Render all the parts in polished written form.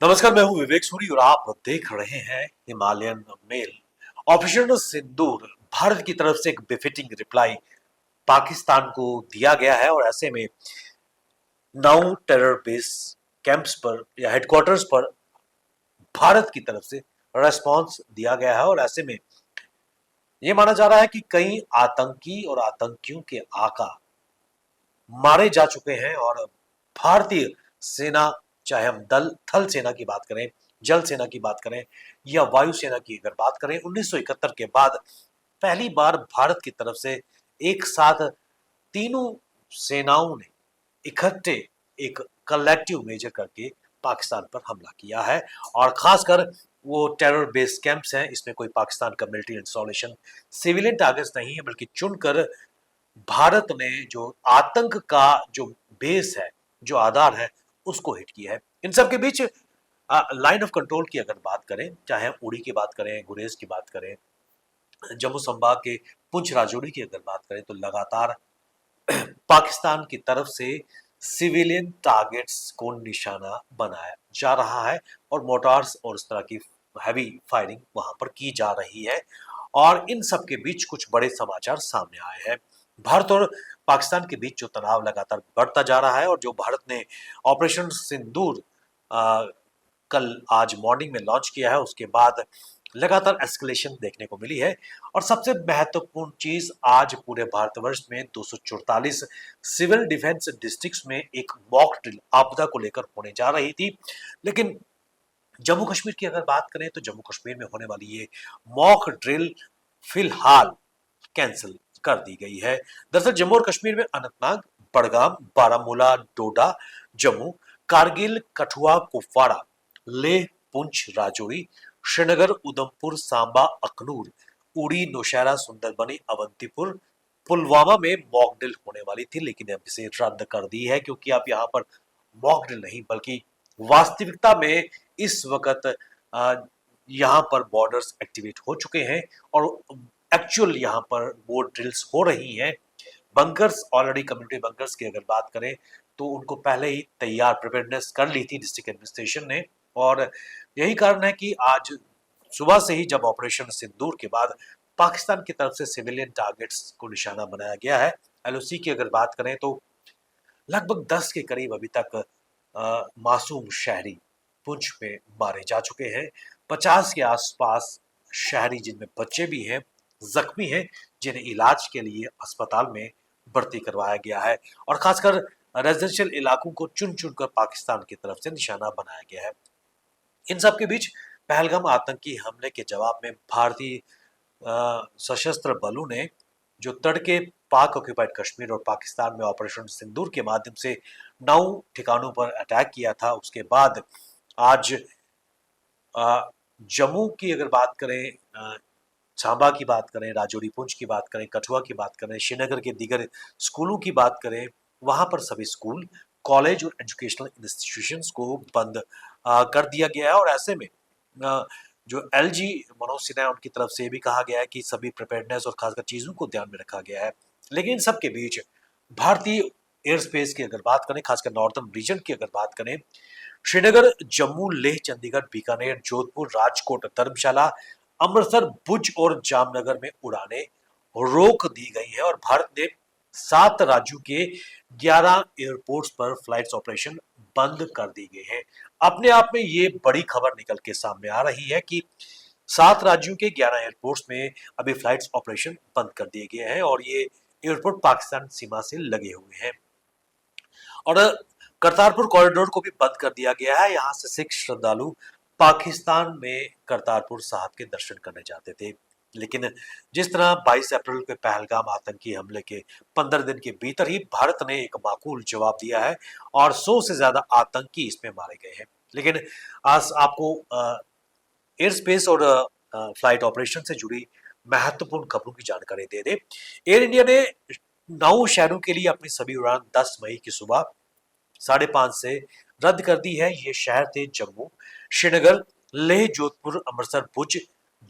नमस्कार, मैं हूं विवेक सूरी और आप देख रहे हैं हिमालयन मेल। ऑपरेशन सिंदूर भारत की तरफ से एक बेफिटिंग रिप्लाई पाकिस्तान को दिया गया है और ऐसे में 9 टेरर बेस कैंप्स पर या हेडक्वार्टर्स पर भारत की तरफ से रेस्पॉन्स दिया गया है और ऐसे में यह माना जा रहा है कि कई आतंकी और आतंकियों के आका मारे जा चुके हैं और भारतीय सेना, चाहे हम दल थल सेना की बात करें, जल सेना की बात करें या वायु सेना की अगर बात करें, 1971 के बाद पहली बार भारत की तरफ से एक साथ तीनों सेनाओं ने इकट्ठे एक कलेक्टिव मेजर करके पाकिस्तान पर हमला किया है। और खासकर वो टेरर बेस कैंप्स हैं, इसमें कोई पाकिस्तान का मिलिट्री इंस्टॉलेशन, सिविलियन टारगेट्स नहीं है, बल्कि चुनकर भारत ने जो आतंक का जो बेस है, जो आधार है, उसको हिट किया है। इन सब के बीच लाइन ऑफ कंट्रोल की अगर बात करें, चाहे उड़ी की बात करें, गुरेज की बात करें, जम्मू संभाग के पुंछ राजौरी की अगर बात करें, तो लगातार पाकिस्तान की तरफ से सिविलियन टारगेट्स को निशाना बनाया जा रहा है और मोटार्स और इस तरह की हैवी फायरिंग वहां पर की जा रही है। और इन सब के बीच कुछ बड़े समाचार सामने आए हैं। भारत और पाकिस्तान के बीच जो तनाव लगातार बढ़ता जा रहा है और जो भारत ने ऑपरेशन सिंदूर कल आज मॉर्निंग में लॉन्च किया है, उसके बाद लगातार एस्केलेशन देखने को मिली है। और सबसे महत्वपूर्ण चीज, आज पूरे भारतवर्ष में 244 सिविल डिफेंस डिस्ट्रिक्ट्स में एक मॉक ड्रिल आपदा को लेकर होने जा रही थी। लेकिन जम्मू कश्मीर की अगर बात करें तो जम्मू कश्मीर में होने वाली ये मॉक ड्रिल फिलहाल कैंसिल कर दी गई है। दरअसल जम्मू और कश्मीर में अनंतनाग, बड़गाम, बारामूला, डोडा, जम्मू, कारगिल, कठुआ, कुपवाड़ा, लेह, पुंछ, राजौरी, श्रीनगर, उधमपुर, सांबा, अखनूर, उड़ी, नौशहरा, सुंदरबनी, अवंतीपुर, पुलवामा में मॉक ड्रिल होने वाली थी, लेकिन अब इसे रद्द कर दी है क्योंकि अब यहाँ पर मॉक ड्रिल नहीं बल्कि वास्तविकता में इस वक्त यहाँ पर बॉर्डर्स एक्टिवेट हो चुके हैं और एक्चुअल यहाँ पर वो ड्रिल्स हो रही हैं। बंकर्स ऑलरेडी, कम्युनिटी बंकर्स की अगर बात करें तो उनको पहले ही तैयार प्रिपेयर्डनेस कर ली थी डिस्ट्रिक्ट एडमिनिस्ट्रेशन ने। और यही कारण है कि आज सुबह से ही जब ऑपरेशन सिंदूर के बाद पाकिस्तान की तरफ से सिविलियन टारगेट्स को निशाना बनाया गया है। एलओसी की अगर बात करें तो लगभग 10 के करीब अभी तक मासूम शहरी पुंछ में मारे जा चुके हैं। 50 के आसपास शहरी, जिनमें बच्चे भी हैं, जख्मी हैं, जिन्हें इलाज के लिए अस्पताल में भर्ती करवाया गया है। और खासकर रेजिडेंशियल इलाकों को चुन चुनकर पाकिस्तान की तरफ से निशाना बनाया गया है। इन सब के बीच पहलगाम आतंकी हमले के जवाब में भारतीय सशस्त्र बलों ने जो तड़के पाक ऑक्यूपाइड कश्मीर और पाकिस्तान में ऑपरेशन सिंदूर के माध्यम से 9 ठिकानों पर अटैक किया था, उसके बाद आज जम्मू की अगर बात करें, सांबा की बात करें, राजौरी, पुंछ की बात करें, कठुआ की बात करें, श्रीनगर के दीगर स्कूलों की बात करें, वहां पर सभी स्कूल, कॉलेज और एजुकेशनल इंस्टीट्यूशंस को बंद कर दिया गया है। और ऐसे में जो एलजी मनोज सिन्हा है, उनकी तरफ से भी कहा गया है कि सभी प्रिपेयर्डनेस और खासकर चीजों को ध्यान में रखा गया है। लेकिन इन सब के बीच भारतीय एयर स्पेस की अगर बात करें, खासकर नॉर्थर्न रीजन की अगर बात करें, श्रीनगर, जम्मू, लेह, चंडीगढ़, बीकानेर, जोधपुर, राजकोट, धर्मशाला, अमृतसर, भुज और जामनगर में उड़ानें रोक दी गई हैं और भारत ने 7 राज्यों के 11 एयरपोर्ट्स पर फ्लाइट्स ऑपरेशन बंद कर दी गए हैं। अपने आप में ये बड़ी खबर निकल के सामने आ रही है कि 7 राज्यों के 11 एयरपोर्ट्स में अभी फ्लाइट्स ऑपरेशन बंद कर दिए गए हैं और ये एयरपोर्ट पाकिस्तान सीमा से लगे हुए हैं। और करतारपुर कॉरिडोर को भी बंद कर दिया गया है। यहाँ से सिख श्रद्धालु पाकिस्तान में करतारपुर साहब के दर्शन करने जाते थे। लेकिन जिस तरह 22 अप्रैल के पहलगाम आतंकी हमले के 15 दिन के भीतर ही भारत ने एक माकूल जवाब दिया है और 100 से ज्यादा आतंकी इसमें मारे गए हैं। लेकिन आज आपको एयर स्पेस और फ्लाइट ऑपरेशन से जुड़ी महत्वपूर्ण खबरों की जानकारी दे दे। एयर इंडिया ने 9 शहरों के लिए अपनी सभी उड़ान 10 मई की सुबह 5:30 से रद्द कर दी है। ये शहर थे जम्मू, श्रीनगर, लेह, जोधपुर, अमृतसर, भुज,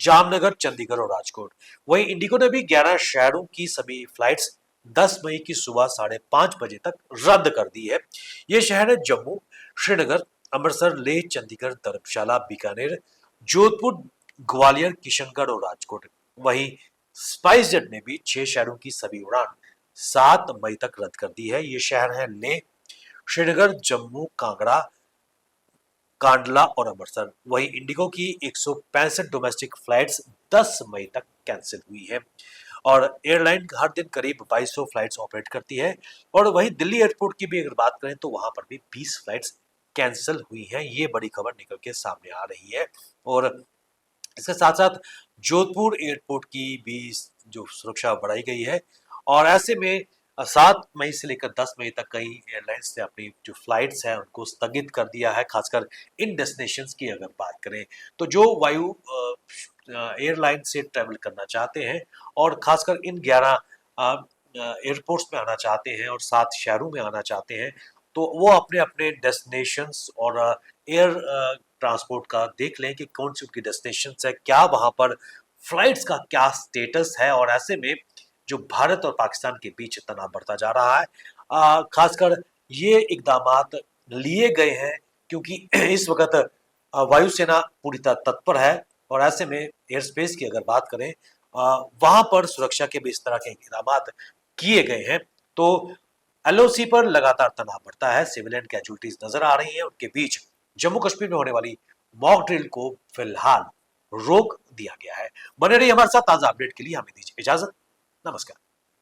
जामनगर, चंडीगढ़ और राजकोट। वहीं इंडिगो ने भी 11 शहरों की सभी फ्लाइट्स 10 मई की सुबह 5:30 बजे तक रद्द कर दी है। ये शहर है जम्मू, श्रीनगर, अमृतसर, लेह, चंडीगढ़, धर्मशाला, बीकानेर, जोधपुर, ग्वालियर, किशनगढ़ और राजकोट। वहीं स्पाइस जेट ने भी 6 शहरों की सभी उड़ान 7 मई तक रद्द कर दी है। ये शहर हैं लेह, श्रीनगर, जम्मू, कांगड़ा, कांडला और अमृतसर। वहीं इंडिगो की 165 डोमेस्टिक फ्लाइट्स 10 मई तक कैंसिल हुई है और एयरलाइन हर दिन करीब 2200 फ्लाइट्स ऑपरेट करती है। और वहीं दिल्ली एयरपोर्ट की भी अगर बात करें तो वहां पर भी 20 फ्लाइट्स कैंसिल हुई हैं। ये बड़ी खबर निकल के सामने आ रही है। और इसके साथ साथ जोधपुर एयरपोर्ट की भी जो सुरक्षा बढ़ाई गई है और ऐसे में 7 मई से लेकर 10 मई तक कई एयरलाइंस ने अपनी जो फ्लाइट्स हैं उनको स्थगित कर दिया है। खासकर इन डेस्टिनेशंस की अगर बात करें तो जो वायु एयरलाइन से ट्रेवल करना चाहते हैं और खासकर इन 11 एयरपोर्ट्स में आना चाहते हैं और 7 शहरों में आना चाहते हैं तो वो अपने अपने डेस्टिनेशंस और एयर ट्रांसपोर्ट का देख लें कि कौन सी उनकी डेस्टिनेशंस है, क्या वहां पर फ्लाइट्स का क्या स्टेटस है। और ऐसे में जो भारत और पाकिस्तान के बीच तनाव बढ़ता जा रहा है, खासकर ये इकदामात लिए गए हैं क्योंकि इस वक्त वायुसेना पूरी तरह तत्पर है और ऐसे में एयर स्पेस की अगर बात करें वहां पर सुरक्षा के भी इस तरह के इकदामात किए गए हैं। तो एलओसी पर लगातार तनाव बढ़ता है, सिविलियन कैजुअलिटीज नजर आ रही हैं, उनके बीच जम्मू कश्मीर में होने वाली मॉक ड्रिल को फिलहाल रोक दिया गया है। बने रहिए हमारे साथ, ताजा अपडेट के लिए हमें दीजिए इजाजत। नमस्कार।